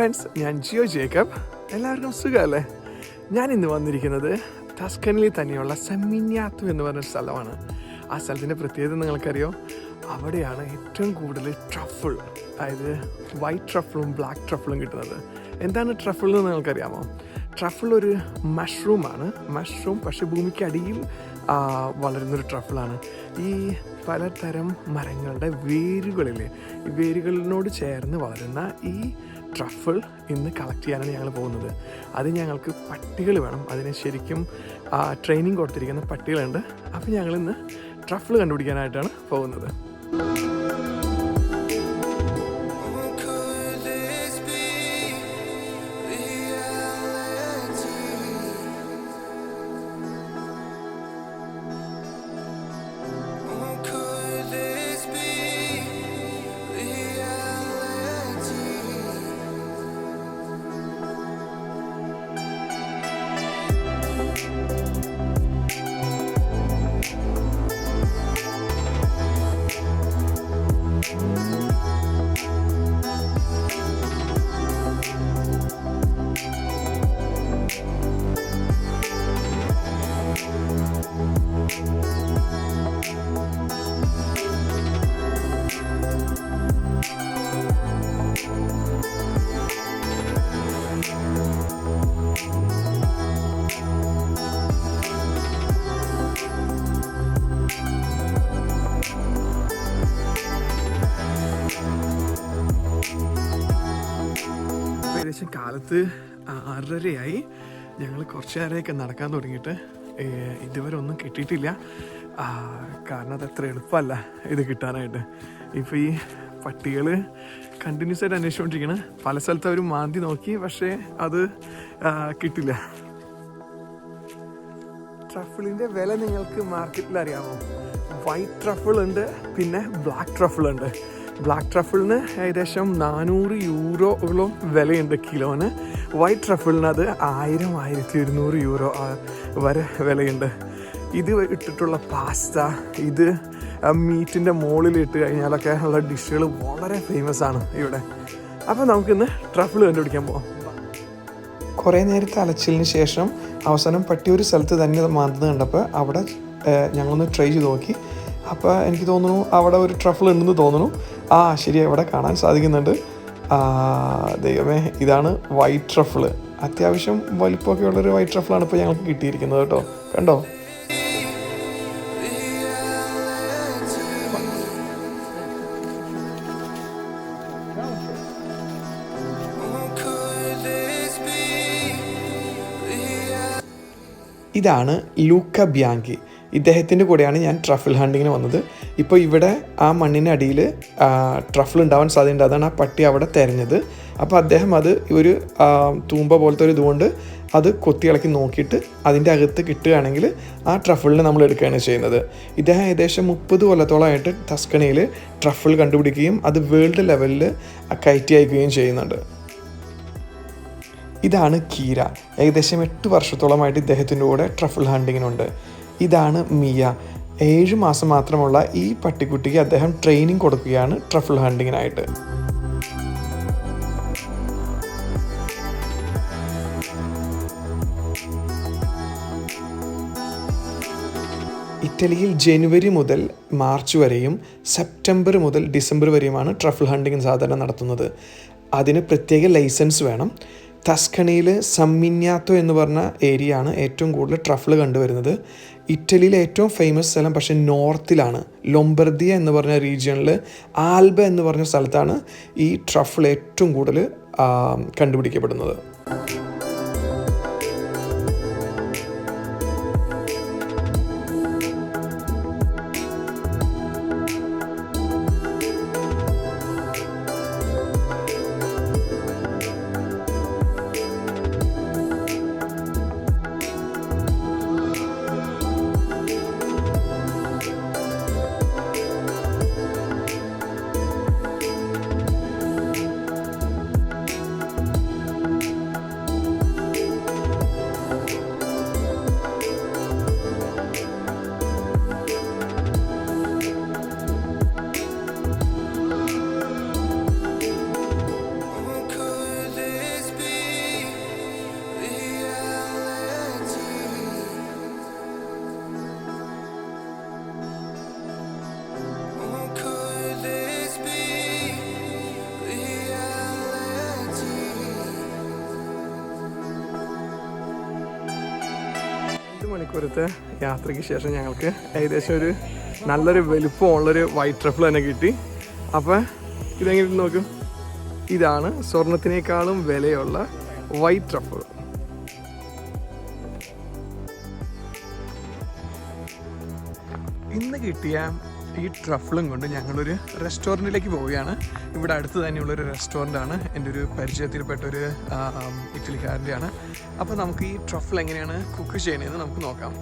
Friends, ഞാൻ Jio Jacob. എല്ലാവർക്കും സുഖമല്ലേ? ഞാൻ ഇന്ന് വന്നിരിക്കുന്നത് ടസ്കനിൽ തന്നെയുള്ള സെമിന്യാത്തു എന്ന് പറഞ്ഞൊരു സ്ഥലമാണ്. ആ സ്ഥലത്തിൻ്റെ പ്രത്യേകത നിങ്ങൾക്കറിയോ? അവിടെയാണ് ഏറ്റവും കൂടുതൽ ട്രഫിൾ, അതായത് വൈറ്റ് ട്രഫിളും ബ്ലാക്ക് ട്രഫിളും കിട്ടുന്നത്. എന്താണ് ട്രഫിൾ എന്ന് നിങ്ങൾക്കറിയാമോ? ട്രഫിൾ ഒരു മഷ്റൂമാണ്. മഷ്റൂം പക്ഷേ ഭൂമിക്കടിയിൽ വളരുന്നൊരു ട്രഫിളാണ്. ഈ പലതരം മരങ്ങളുടെ വേരുകളിനോട് ചേർന്ന് വളരുന്ന ഈ ട്രഫിൾ ഇന്ന് കളക്ട് ചെയ്യാനാണ് ഞങ്ങൾ പോകുന്നത്. അത് ഞങ്ങൾക്ക് പട്ടികൾ വേണം. അതിന് ശരിക്കും ട്രെയിനിങ് കൊടുത്തിരിക്കുന്ന പട്ടികളുണ്ട്. അപ്പോൾ ഞങ്ങളിന്ന് ട്രഫിൾ കണ്ടുപിടിക്കാനായിട്ടാണ് പോകുന്നത്. ഏകദേശം കാലത്ത് 6:30 ഞങ്ങൾ കുറച്ച് നേരമൊക്കെ നടക്കാൻ തുടങ്ങിയിട്ട് ഇതുവരെ ഒന്നും കിട്ടിയിട്ടില്ല. കാരണം അത് അത്ര എളുപ്പമല്ല ഇത് കിട്ടാനായിട്ട്. ഇപ്പോൾ ഈ പട്ടികൾ കണ്ടിന്യൂസ് ആയിട്ട് അന്വേഷിച്ചുകൊണ്ടിരിക്കണം. പല സ്ഥലത്ത് അവർ മാന്തി നോക്കി, പക്ഷേ അത് കിട്ടില്ല. ട്രഫിളിൻ്റെ വില നിങ്ങൾക്ക് മാർക്കറ്റിൽ അറിയാമോ? വൈറ്റ് ട്രഫിൾ ഉണ്ട്, പിന്നെ ബ്ലാക്ക് ട്രഫിൾ ഉണ്ട്. ബ്ലാക്ക് ട്രഫിളിന് ഏകദേശം 400 യൂറോകളും വിലയുണ്ട് കിലോന്. വൈറ്റ് ട്രഫിളിന് അത് 1000-1200 യൂറോ വരെ വിലയുണ്ട്. ഇത് ഇട്ടിട്ടുള്ള പാസ്ത, ഇത് മീറ്റിൻ്റെ മുകളിൽ ഇട്ട് കഴിഞ്ഞാലൊക്കെ ഉള്ള ഡിഷുകൾ വളരെ ഫേമസ് ആണ് ഇവിടെ. അപ്പോൾ നമുക്കിന്ന് ട്രഫിൾ കണ്ടുപിടിക്കാൻ പോകാം. കുറേ നേരത്തെ അലച്ചിലിന് ശേഷം അവസാനം പട്ടി ഒരു സ്ഥലത്ത് തന്നെ മാന്തുന്നത് കണ്ടപ്പോൾ അവിടെ ഞങ്ങളൊന്ന് ട്രൈ ചെയ്ത് നോക്കി. അപ്പോൾ എനിക്ക് തോന്നുന്നു അവിടെ ഒരു ട്രഫിൾ ഉണ്ടെന്ന് തോന്നുന്നു. ശരി, അവിടെ കാണാൻ സാധിക്കുന്നുണ്ട്. ദൈവമേ, ഇതാണ് വൈറ്റ് ട്രഫിൾ. അത്യാവശ്യം വലിപ്പമൊക്കെ ഉള്ളൊരു വൈറ്റ് ട്രഫിളാണ് ഇപ്പോൾ ഞങ്ങൾക്ക് കിട്ടിയിരിക്കുന്നത് കേട്ടോ. കണ്ടോ? ഇതാണ് ലൂക്ക ബിയാങ്കി. ഇദ്ദേഹത്തിൻ്റെ കൂടെയാണ് ഞാൻ ട്രഫിൾ ഹണ്ടിങ്ങിന് വന്നത്. ഇപ്പോൾ ഇവിടെ ആ മണ്ണിനടിയിൽ ട്രഫിൾ ഉണ്ടാവാൻ സാധ്യതയുണ്ട്. അതാണ് ആ പട്ടി അവിടെ തിരഞ്ഞത്. അപ്പോൾ അദ്ദേഹം അത് ഒരു തൂമ്പ പോലത്തെ ഒരു ഇതുകൊണ്ട് അത് കൊത്തി ഇളക്കി നോക്കിയിട്ട് അതിൻ്റെ അകത്ത് കിട്ടുകയാണെങ്കിൽ ആ ട്രഫിളിനെ നമ്മൾ എടുക്കുകയാണ് ചെയ്യുന്നത്. ഇദ്ദേഹം ഏകദേശം 30 കൊല്ലത്തോളമായിട്ട് ടസ്കനിയിൽ ട്രഫിൾ കണ്ടുപിടിക്കുകയും അത് വേൾഡ് ലെവലിൽ കയറ്റി അയക്കുകയും ചെയ്യുന്നുണ്ട്. ഇതാണ് കീര. ഏകദേശം 8 വർഷത്തോളമായിട്ട് ഇദ്ദേഹത്തിൻ്റെ കൂടെ ട്രഫിൾ ഹണ്ടിങ്ങിനുണ്ട്. ഇതാണ് മിയ. 7 മാസം മാത്രമുള്ള ഈ പട്ടിക്കുട്ടിക്ക് അദ്ദേഹം ട്രെയിനിങ് കൊടുക്കുകയാണ് ട്രഫിൾ ഹണ്ടിങ്ങിനായിട്ട്. ഇറ്റലിയിൽ ജനുവരി മുതൽ മാർച്ച് വരെയും സെപ്റ്റംബർ മുതൽ ഡിസംബർ വരെയുമാണ് ട്രഫിൾ ഹണ്ടിങ് സാധാരണ നടത്തുന്നത്. അതിന് പ്രത്യേക ലൈസൻസ് വേണം. ടസ്കണിയിൽ സെമിന്യാത്തു എന്ന് പറഞ്ഞ ഏരിയ ആണ് ഏറ്റവും കൂടുതൽ ട്രഫിൾ കണ്ടുവരുന്നത്. ഇറ്റലിയിലെ ഏറ്റവും ഫേമസ് സ്ഥലം പക്ഷേ നോർത്തിലാണ്. ലൊംബർദിയ എന്ന് പറഞ്ഞ റീജിയണിൽ ആൽബ എന്ന് പറഞ്ഞ സ്ഥലത്താണ് ഈ ട്രഫിൾ ഏറ്റവും കൂടുതൽ കണ്ടുപിടിക്കപ്പെടുന്നത്. മണിക്കൂറത്തെ യാത്രയ്ക്ക് ശേഷം ഞങ്ങൾക്ക് ഏകദേശം ഒരു നല്ലൊരു വലുപ്പമുള്ളൊരു വൈറ്റ് ട്രഫിൾ തന്നെ കിട്ടി. അപ്പോൾ ഇതെങ്ങനെ നോക്കും, ഇതാണ് സ്വർണത്തിനേക്കാളും വിലയുള്ള വൈറ്റ് ട്രഫിൾ. ഇന്ന് കിട്ടിയ ഈ ട്രഫിളും കൊണ്ട് ഞങ്ങളൊരു റെസ്റ്റോറൻറ്റിലേക്ക് പോവുകയാണ്. ഇവിടെ അടുത്ത് തന്നെയുള്ളൊരു റെസ്റ്റോറൻ്റാണ്. എൻ്റെ ഒരു പരിചയത്തിൽപ്പെട്ടൊരു ഇറ്റലിക്കാരൻ്റെയാണ്. അപ്പോൾ നമുക്ക് ഈ ട്രഫിൾ എങ്ങനെയാണ് കുക്ക് ചെയ്യുന്നതെന്ന് നമുക്ക് നോക്കാം.